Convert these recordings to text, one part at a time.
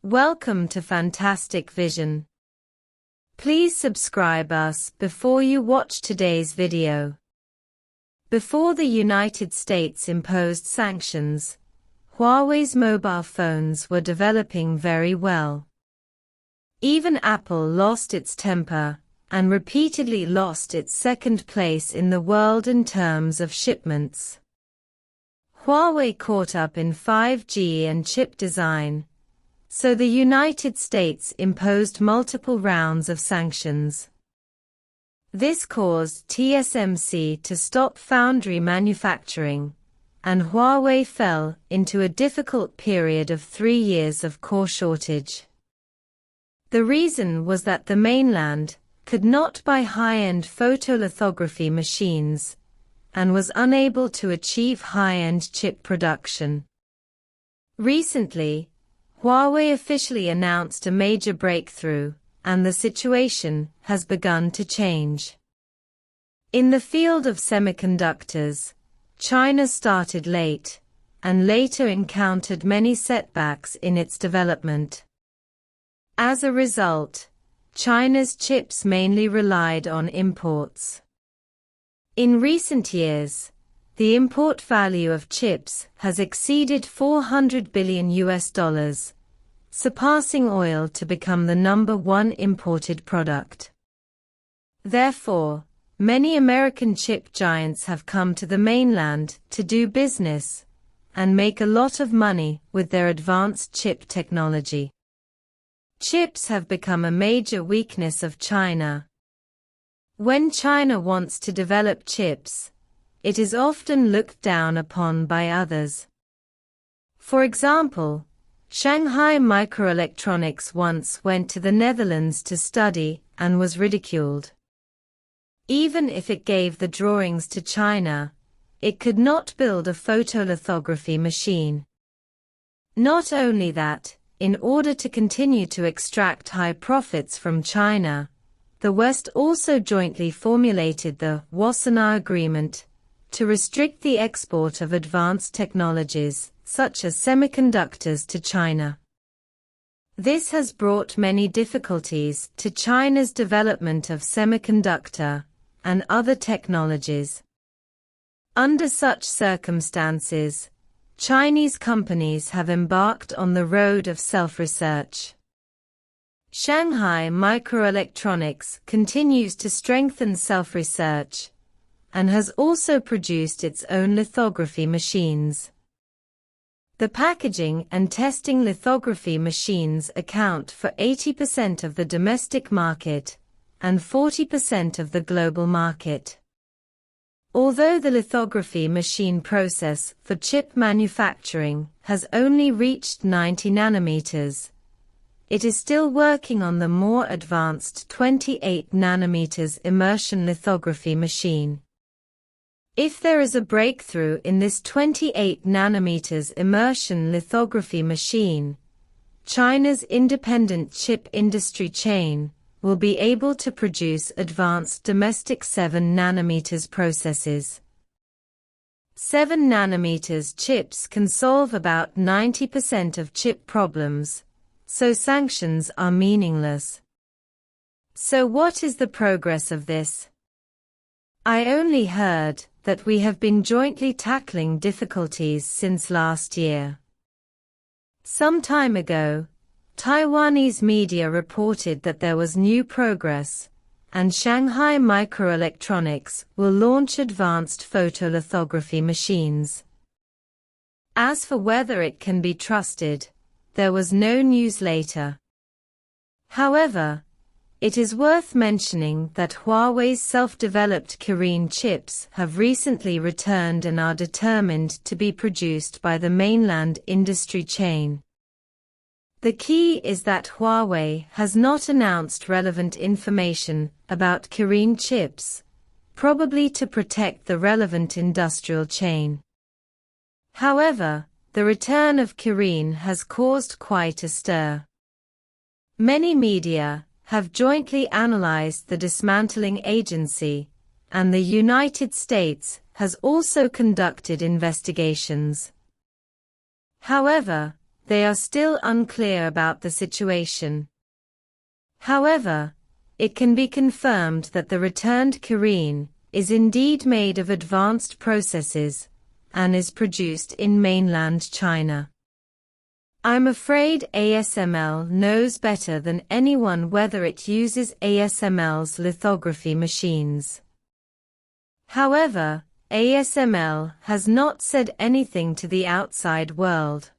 Welcome to Fantastic Vision. Please subscribe us before you watch today's video. Before the United States imposed sanctions, Huawei's mobile phones were developing very well. Even Apple lost its temper and repeatedly lost its second place in the world in terms of shipments. Huawei caught up in 5G and chip design, so the United States imposed multiple rounds of sanctions. This caused TSMC to stop foundry manufacturing, and Huawei fell into a difficult period of 3 years of core shortage. The reason was that the mainland could not buy high-end photolithography machines and was unable to achieve high-end chip production. Recently, Huawei officially announced a major breakthrough, and the situation has begun to change. In the field of semiconductors, China started late, and later encountered many setbacks in its development. As a result, China's chips mainly relied on imports. In recent years, the import value of chips has exceeded $400 billion, surpassing oil to become the #1 imported product. Therefore, many American chip giants have come to the mainland to do business and make a lot of money with their advanced chip technology. Chips have become a major weakness of China. When China wants to develop chips, it is often looked down upon by others. For example, Shanghai Microelectronics once went to the Netherlands to study and was ridiculed. Even if it gave the drawings to China, it could not build a photolithography machine. Not only that, in order to continue to extract high profits from China, the West also jointly formulated the Wassenaar Agreement to restrict the export of advanced technologies, such as semiconductors, to China. This has brought many difficulties to China's development of semiconductor and other technologies. Under such circumstances, Chinese companies have embarked on the road of self-research. Shanghai Microelectronics continues to strengthen self-research and has also produced its own lithography machines. The packaging and testing lithography machines account for 80% of the domestic market and 40% of the global market. Although the lithography machine process for chip manufacturing has only reached 90 nanometers, it is still working on the more advanced 28 nanometers immersion lithography machine. If there is a breakthrough in this 28 nanometers immersion lithography machine, China's independent chip industry chain will be able to produce advanced domestic 7 nanometers processes. 7 nanometers chips can solve about 90% of chip problems, so sanctions are meaningless. So what is the progress of this? I only heard that we have been jointly tackling difficulties since last year. Some time ago, Taiwanese media reported that there was new progress, and Shanghai Microelectronics will launch advanced photolithography machines. As for whether it can be trusted, there was no news later. However, it is worth mentioning that Huawei's self-developed Kirin chips have recently returned and are determined to be produced by the mainland industry chain. The key is that Huawei has not announced relevant information about Kirin chips, probably to protect the relevant industrial chain. However, the return of Kirin has caused quite a stir. Many media have jointly analyzed the dismantling agency, and the United States has also conducted investigations. However, they are still unclear about the situation. However, it can be confirmed that the returned Kirin is indeed made of advanced processes and is produced in mainland China. I'm afraid ASML knows better than anyone whether it uses ASML's lithography machines. However, ASML has not said anything to the outside world.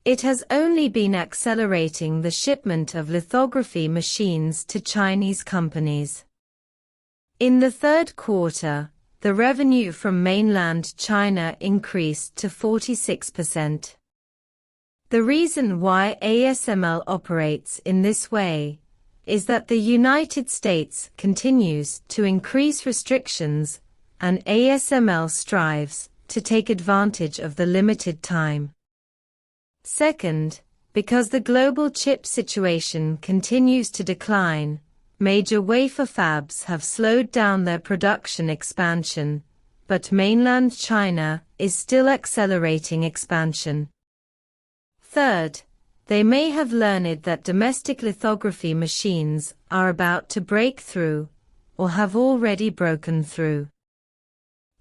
It has only been accelerating the shipment of lithography machines to Chinese companies. In the third quarter, the revenue from mainland China increased to 46%. The reason why ASML operates in this way is that the United States continues to increase restrictions, and ASML strives to take advantage of the limited time. Second, because the global chip situation continues to decline, major wafer fabs have slowed down their production expansion, but mainland China is still accelerating expansion. Third, they may have learned that domestic lithography machines are about to break through, or have already broken through.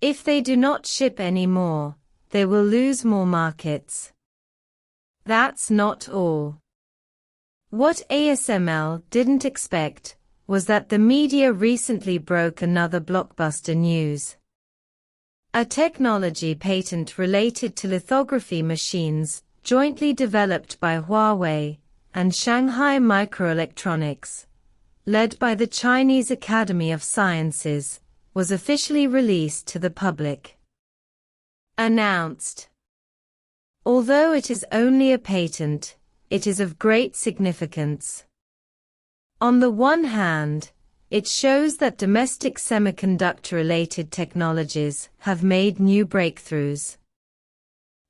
If they do not ship any more, they will lose more markets. That's not all. What ASML didn't expect was that the media recently broke another blockbuster news. A technology patent related to lithography machines jointly developed by Huawei and Shanghai Microelectronics, led by the Chinese Academy of Sciences, was officially released to the public. Announced. Although it is only a patent, it is of great significance. On the one hand, it shows that domestic semiconductor-related technologies have made new breakthroughs.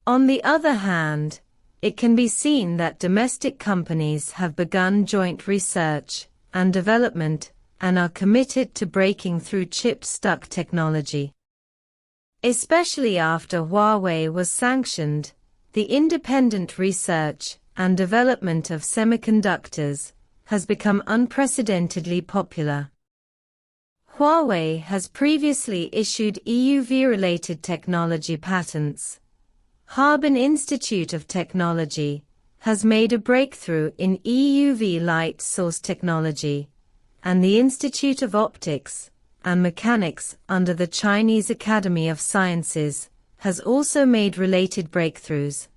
On the other hand, it can be seen that domestic companies have begun joint research and development and are committed to breaking through chip-stuck technology. Especially after Huawei was sanctioned, the independent research and development of semiconductors has become unprecedentedly popular. Huawei has previously issued EUV-related technology patents. Harbin Institute of Technology has made a breakthrough in EUV light source technology, and the Institute of Optics and Mechanics under the Chinese Academy of Sciences has also made related breakthroughs.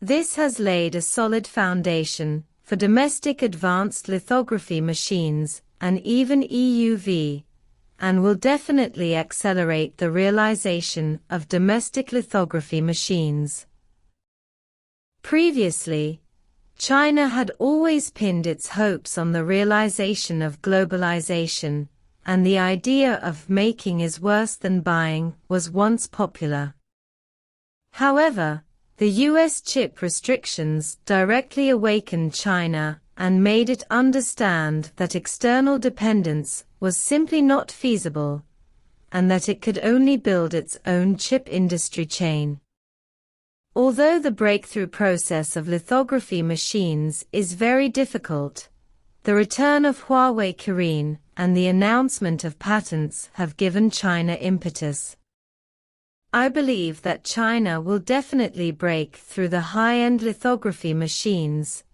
This has laid a solid foundation for domestic advanced lithography machines and even EUV, and will definitely accelerate the realization of domestic lithography machines. Previously, China had always pinned its hopes on the realization of globalization, and the idea of making is worse than buying was once popular. However, the US chip restrictions directly awakened China and made it understand that external dependence was simply not feasible, and that it could only build its own chip industry chain. Although the breakthrough process of lithography machines is very difficult, the return of Huawei Kirin and the announcement of patents have given China impetus. I believe that China will definitely break through the high-end lithography machines,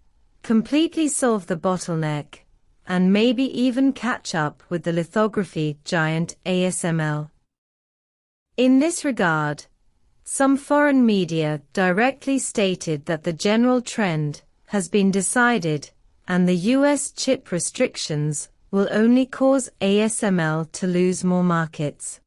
completely solve the bottleneck, and maybe even catch up with the lithography giant ASML. In this regard, some foreign media directly stated that the general trend has been decided, and the US chip restrictions will only cause ASML to lose more markets.